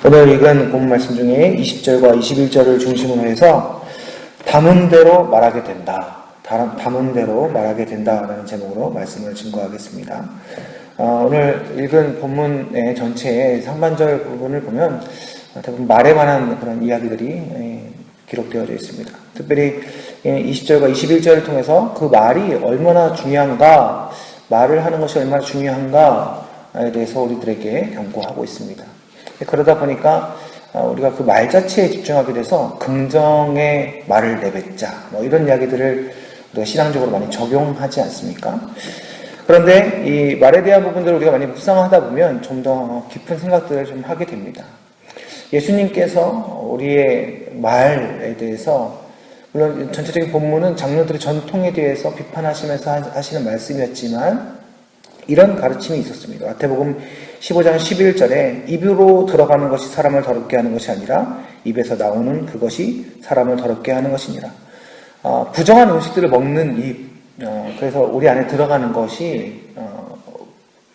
오늘 읽은 본 말씀 중에 20절과 21절을 중심으로 해서 담은 대로 말하게 된다. 담은 대로 말하게 된다라는 제목으로 말씀을 증거하겠습니다. 오늘 읽은 본문의 전체의 상반절 부분을 보면 대부분 말에 관한 그런 이야기들이 기록되어져 있습니다. 특별히 20절과 21절을 통해서 그 말이 얼마나 중요한가, 말을 하는 것이 얼마나 중요한가에 대해서 우리들에게 경고하고 있습니다. 그러다 보니까 우리가 그 말 자체에 집중하게 돼서 긍정의 말을 내뱉자, 이런 이야기들을 우리가 신앙적으로 많이 적용하지 않습니까? 그런데 이 말에 대한 부분들을 우리가 많이 묵상하다 보면 좀 더 깊은 생각들을 좀 하게 됩니다. 예수님께서 우리의 말에 대해서, 물론 전체적인 본문은 장로들의 전통에 대해서 비판하시면서 하시는 말씀이었지만 이런 가르침이 있었습니다. 마태복음 15장 11절에 입으로 들어가는 것이 사람을 더럽게 하는 것이 아니라 입에서 나오는 그것이 사람을 더럽게 하는 것이니라. 부정한 음식들을 먹는 입, 그래서 우리 안에 들어가는 것이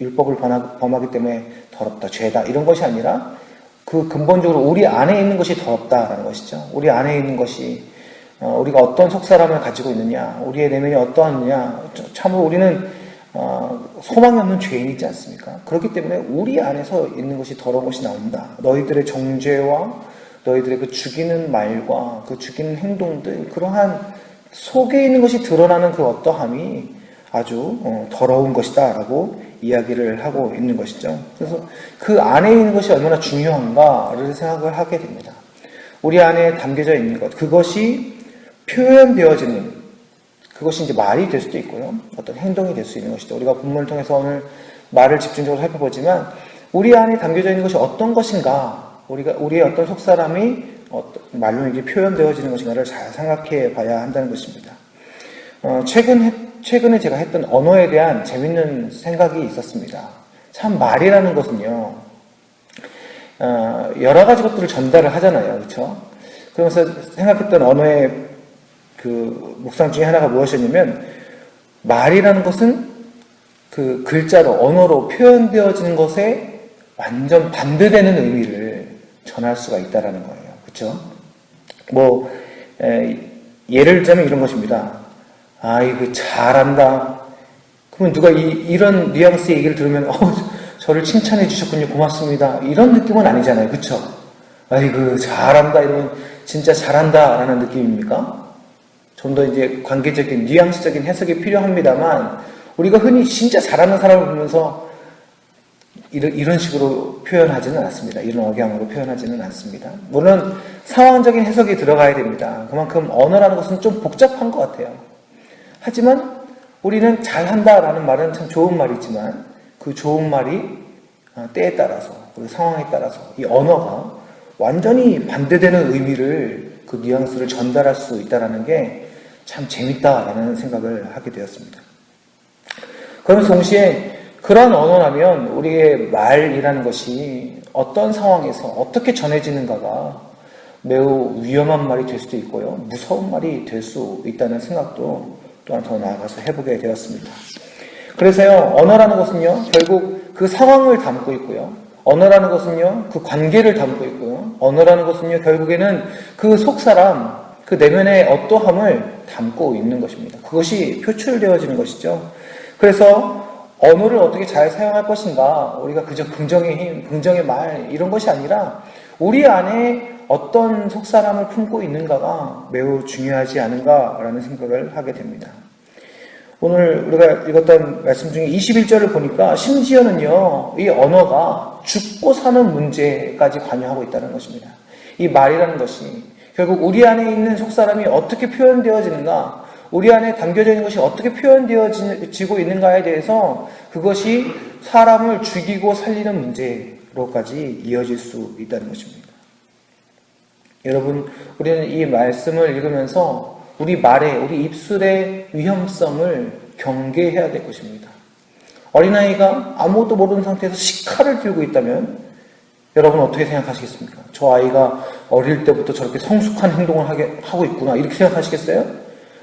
율법을 범하기 때문에 더럽다, 죄다, 이런 것이 아니라 그 근본적으로 우리 안에 있는 것이 더럽다라는 것이죠. 우리 안에 있는 것이 우리가 어떤 속사람을 가지고 있느냐, 우리의 내면이 어떠하느냐, 참으로 우리는 소망이 없는 죄인이지 않습니까? 그렇기 때문에 우리 안에서 있는 것이 더러운 것이 나온다. 너희들의 정죄와 너희들의 그 죽이는 말과 그 죽이는 행동들, 그러한 속에 있는 것이 드러나는 그 어떠함이 아주 더러운 것이다 라고 이야기를 하고 있는 것이죠. 그래서 그 안에 있는 것이 얼마나 중요한가를 생각을 하게 됩니다. 우리 안에 담겨져 있는 것, 그것이 표현되어지는, 그것이 이제 말이 될 수도 있고요, 어떤 행동이 될 수 있는 것이죠. 우리가 본문을 통해서 오늘 말을 집중적으로 살펴보지만 우리 안에 담겨져 있는 것이 어떤 것인가, 우리의 어떤 속사람이 말로 이게 표현되어지는 것인가를 잘 생각해 봐야 한다는 것입니다. 최근에 제가 했던 언어에 대한 재밌는 생각이 있었습니다. 참 말이라는 것은요, 여러 가지 것들을 전달을 하잖아요. 그렇죠? 그러면서 생각했던 언어의 그 묵상 중에 하나가 무엇이었냐면, 말이라는 것은 그 글자로, 언어로 표현되어지는 것에 완전 반대되는 의미를 전할 수가 있다라는 거예요. 그렇죠? 예를 들자면 이런 것입니다. 아이고 잘한다. 그러면 누가 이런 뉘앙스의 얘기를 들으면 저를 칭찬해 주셨군요, 고맙습니다, 이런 느낌은 아니잖아요. 그렇죠? 아이고 잘한다 이러면 진짜 잘한다라는 느낌입니까? 좀 더 이제 관계적인 뉘앙스적인 해석이 필요합니다만, 우리가 흔히 진짜 잘하는 사람을 보면서 이런 식으로 표현하지는 않습니다. 이런 억양으로 표현하지는 않습니다. 물론 상황적인 해석이 들어가야 됩니다. 그만큼 언어라는 것은 좀 복잡한 것 같아요. 하지만 우리는 잘한다라는 말은 참 좋은 말이지만 그 좋은 말이 때에 따라서, 그 상황에 따라서 이 언어가 완전히 반대되는 의미를, 그 뉘앙스를 전달할 수 있다는 게 참 재밌다라는 생각을 하게 되었습니다. 그러면서 동시에 그러한 언어라면 우리의 말이라는 것이 어떤 상황에서 어떻게 전해지는가가 매우 위험한 말이 될 수도 있고요, 무서운 말이 될 수 있다는 생각도 또한 더 나아가서 해보게 되었습니다. 그래서요, 언어라는 것은요, 결국 그 상황을 담고 있고요, 언어라는 것은요, 그 관계를 담고 있고요, 언어라는 것은요, 결국에는 그 속사람, 그 내면의 어떠함을 담고 있는 것입니다. 그것이 표출되어지는 것이죠. 그래서 언어를 어떻게 잘 사용할 것인가, 우리가 그저 긍정의 힘, 긍정의 말, 이런 것이 아니라 우리 안에 어떤 속사람을 품고 있는가가 매우 중요하지 않은가라는 생각을 하게 됩니다. 오늘 우리가 읽었던 말씀 중에 21절을 보니까 심지어는요, 이 언어가 죽고 사는 문제까지 관여하고 있다는 것입니다. 이 말이라는 것이 결국 우리 안에 있는 속사람이 어떻게 표현되어지는가, 우리 안에 담겨져 있는 것이 어떻게 표현되어지고 있는가에 대해서 그것이 사람을 죽이고 살리는 문제로까지 이어질 수 있다는 것입니다. 여러분, 우리는 이 말씀을 읽으면서 우리 말에, 우리 입술의 위험성을 경계해야 될 것입니다. 어린아이가 아무것도 모르는 상태에서 식칼을 들고 있다면 여러분 어떻게 생각하시겠습니까? 저 아이가 어릴 때부터 저렇게 성숙한 행동을 하고 있구나, 이렇게 생각하시겠어요?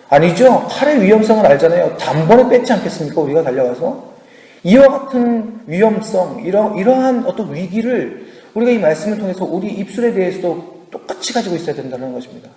아니죠. 칼의 위험성을 알잖아요. 단번에 뺏지 않겠습니까? 우리가 달려가서. 이와 같은 위험성, 이러한 어떤 위기를 우리가 이 말씀을 통해서 우리 입술에 대해서도 똑같이 가지고 있어야 된다는 것입니다.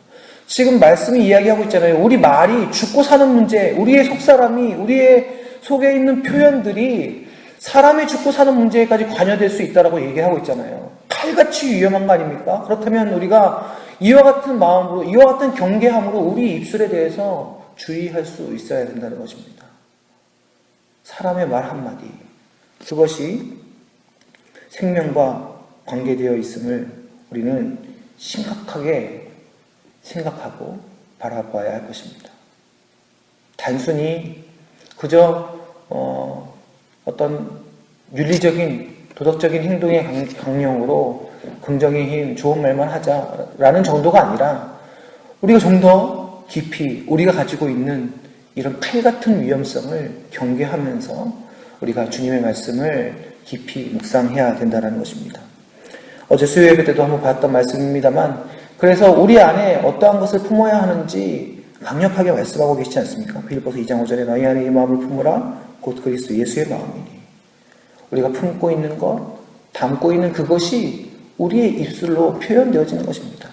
지금 말씀이 이야기하고 있잖아요. 우리 말이 죽고 사는 문제, 우리의 속사람이, 우리의 속에 있는 표현들이 사람이 죽고 사는 문제까지 관여될 수 있다라고 얘기하고 있잖아요. 칼같이 위험한 거 아닙니까? 그렇다면 우리가 이와 같은 마음으로, 이와 같은 경계함으로 우리 입술에 대해서 주의할 수 있어야 된다는 것입니다. 사람의 말 한마디, 그것이 생명과 관계되어 있음을 우리는 심각하게 생각하고 바라봐야 할 것입니다. 단순히 그저 어떤 윤리적인 도덕적인 행동의 강령으로 긍정의 힘, 좋은 말만 하자라는 정도가 아니라 우리가 좀 더 깊이 우리가 가지고 있는 이런 칼 같은 위험성을 경계하면서 우리가 주님의 말씀을 깊이 묵상해야 된다는 것입니다. 어제 수요 예배 때도 한번 봤던 말씀입니다만, 그래서 우리 안에 어떠한 것을 품어야 하는지 강력하게 말씀하고 계시지 않습니까? 빌립보서 2장 5절에 너희 안에 이 마음을 품으라 곧 그리스도 예수의 마음이니. 우리가 품고 있는 것, 담고 있는 그것이 우리의 입술로 표현되어지는 것입니다.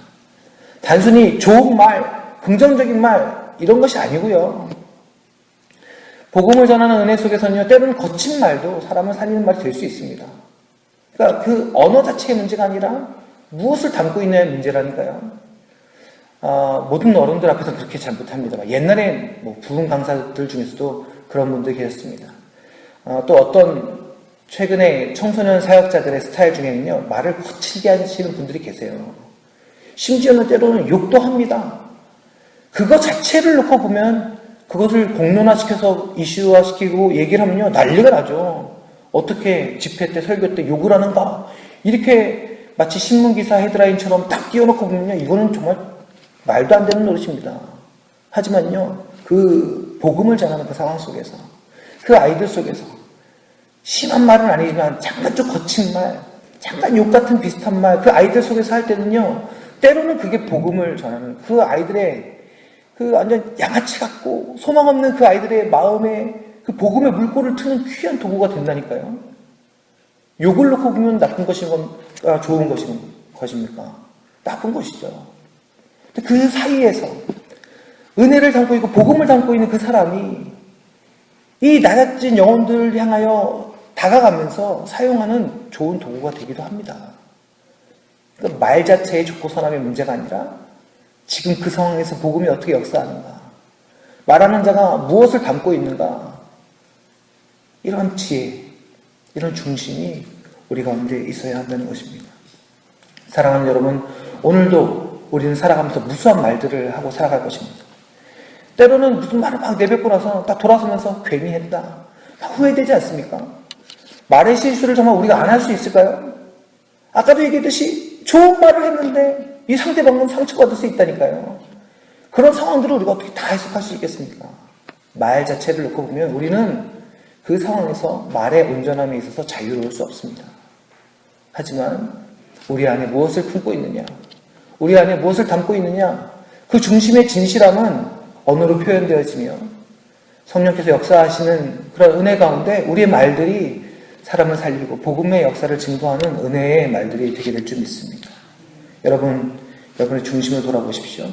단순히 좋은 말, 긍정적인 말 이런 것이 아니고요. 복음을 전하는 은혜 속에서는요, 때로는 거친 말도 사람을 살리는 말이 될 수 있습니다. 그러니까 그 언어 자체의 문제가 아니라 무엇을 담고 있냐의 문제라니까요. 모든 어른들 앞에서 그렇게 잘 못합니다만 옛날에 부흥 강사들 중에서도 그런 분들이 계셨습니다. 또 어떤 최근에 청소년 사역자들의 스타일 중에는요, 말을 거칠게 하시는 분들이 계세요. 심지어는 때로는 욕도 합니다. 그거 자체를 놓고 보면 그것을 공론화시켜서 이슈화시키고 얘기를 하면요, 난리가 나죠. 어떻게 집회 때 설교 때 욕을 하는가, 이렇게 마치 신문기사 헤드라인처럼 딱 띄워놓고 보면요, 이거는 정말 말도 안 되는 노릇입니다. 하지만요, 그 복음을 전하는 그 상황 속에서, 그 아이들 속에서 심한 말은 아니지만 잠깐 좀 거친 말, 잠깐 욕 같은 비슷한 말, 그 아이들 속에서 할 때는요, 때로는 그게 복음을 전하는 그 아이들의 그 완전 양아치 같고 소망 없는 그 아이들의 마음에 그 복음의 물꼬를 트는 귀한 도구가 된다니까요. 욕을 놓고 보면 나쁜 것인가 좋은 것입니까? 나쁜 것이죠. 근데 그 사이에서 은혜를 담고 있고 복음을 담고 있는 그 사람이 이 낮아진 영혼들을 향하여 다가가면서 사용하는 좋은 도구가 되기도 합니다. 그러니까 말 자체의 좋고 선함의 문제가 아니라 지금 그 상황에서 복음이 어떻게 역사하는가, 말하는 자가 무엇을 담고 있는가, 이런 지혜, 이런 중심이 우리 가운데 있어야 한다는 것입니다. 사랑하는 여러분, 오늘도 우리는 살아가면서 무수한 말들을 하고 살아갈 것입니다. 때로는 무슨 말을 막 내뱉고 나서 딱 돌아서면서 괜히 했다, 막 후회되지 않습니까? 말의 실수를 정말 우리가 안 할 수 있을까요? 아까도 얘기했듯이 좋은 말을 했는데 이 상대방은 상처받을 수 있다니까요. 그런 상황들을 우리가 어떻게 다 해석할 수 있겠습니까? 말 자체를 놓고 보면 우리는 그 상황에서 말의 온전함에 있어서 자유로울 수 없습니다. 하지만 우리 안에 무엇을 품고 있느냐, 우리 안에 무엇을 담고 있느냐, 그 중심의 진실함은 언어로 표현되어지며 성령께서 역사하시는 그런 은혜 가운데 우리의 말들이 사람을 살리고 복음의 역사를 증거하는 은혜의 말들이 되게 될 줄 믿습니다. 여러분의 중심을 돌아보십시오.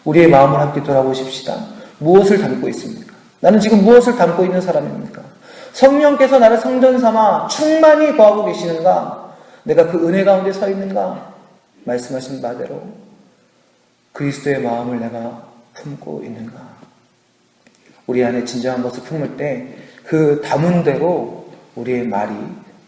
우리의 마음을 함께 돌아보십시다. 무엇을 담고 있습니까? 나는 지금 무엇을 담고 있는 사람입니까? 성령께서 나를 성전 삼아 충만히 거하고 계시는가? 내가 그 은혜 가운데 서 있는가? 말씀하신 바대로 그리스도의 마음을 내가 품고 있는가? 우리 안에 진정한 것을 품을 때 그 담은 대로 우리의 말이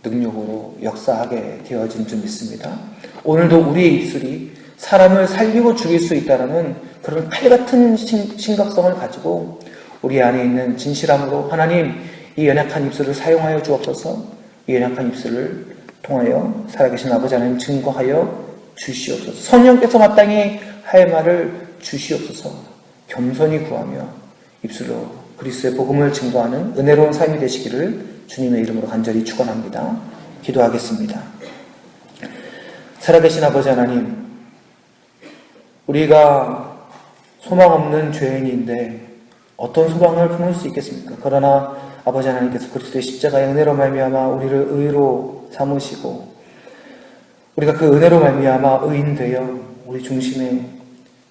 능력으로 역사하게 되어진 줄 믿습니다. 오늘도 우리의 입술이 사람을 살리고 죽일 수 있다는 그런 칼같은 심각성을 가지고 우리 안에 있는 진실함으로 하나님, 이 연약한 입술을 사용하여 주옵소서. 이 연약한 입술을 통하여 살아계신 아버지 하나님 증거하여 주시옵소서. 성령께서 마땅히 할 말을 주시옵소서. 겸손히 구하며 입술로 그리스도의 복음을 증거하는 은혜로운 삶이 되시기를 주님의 이름으로 간절히 축원합니다. 기도하겠습니다. 살아계신 아버지 하나님, 우리가 소망 없는 죄인인데 어떤 소망을 품을 수 있겠습니까? 그러나 아버지 하나님께서 그리스도의 십자가의 은혜로 말미암아 우리를 의로 삼으시고 우리가 그 은혜로 말미암아 의인되어 우리 중심에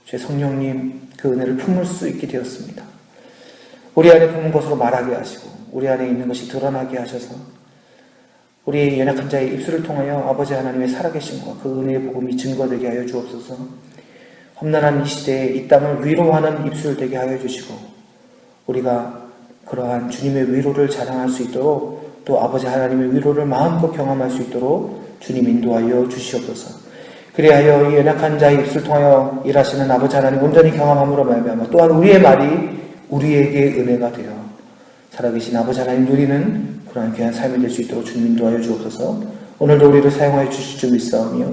주의 성령님 그 은혜를 품을 수 있게 되었습니다. 우리 안에 품은 것으로 말하게 하시고 우리 안에 있는 것이 드러나게 하셔서 우리 연약한 자의 입술을 통하여 아버지 하나님의 살아계심과 그 은혜의 복음이 증거되게 하여 주옵소서. 험난한 이 시대에 이 땅을 위로하는 입술 되게 하여 주시고 우리가 그러한 주님의 위로를 자랑할 수 있도록 또 아버지 하나님의 위로를 마음껏 경험할 수 있도록 주님 인도하여 주시옵소서. 그리하여 이 연약한 자의 입술 통하여 일하시는 아버지 하나님 온전히 경험함으로 말미암아 또한 우리의 말이 우리에게 은혜가 되어 살아계신 아버지 하나님 누리는 그러한 귀한 삶이 될 수 있도록 주님 인도하여 주옵소서. 오늘도 우리를 사용하여 주실 줄 믿사오며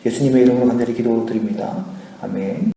예수님의 이름으로 간절히 기도드립니다. 아멘.